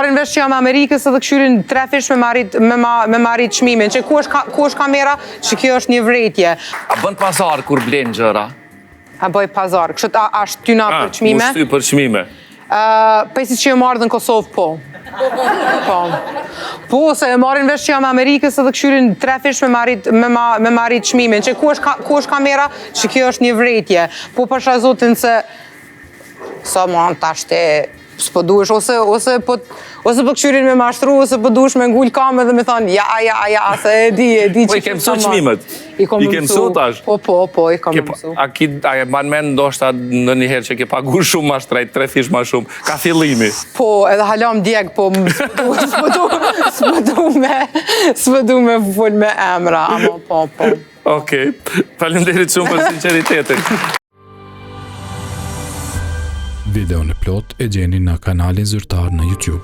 marrin vesh që jam Amerikës edhe këshyrin 3 fish me marrit çmimin, që ku është kamera, që kjo është një vretje. A bën pazar kur blen gjëra? A bëj pazar, kështë a shtyna për çmime? U shty për çmime. Pesi që e marrë dhe në Kosovë, po. Po, se e marrin vesh që jam Amerikës edhe këshyrin 3 fish me marrit çmimin, që ku është kamera, që kjo është një vretje. Po pasha zotin se sa man tashte s'po duhesh, ose po këshyrin me mashtru, ose po duhesh me ngull kamë dhe me thonë, ja, se e di Po i ke mësu çmimet? I ke mësu tash? Po, i kam mësu. A e ban men ndoshta në njëherë që ke pagu shumë ma shtrejt, 3 fish ma shumë, ka fillimi? Po, edhe halam djeg, po s'po du me full me emra, ama po. Okej, faleminderit shumë për sinqeritetin. Video në plot e gjeni në kanalin Zyrtar në YouTube.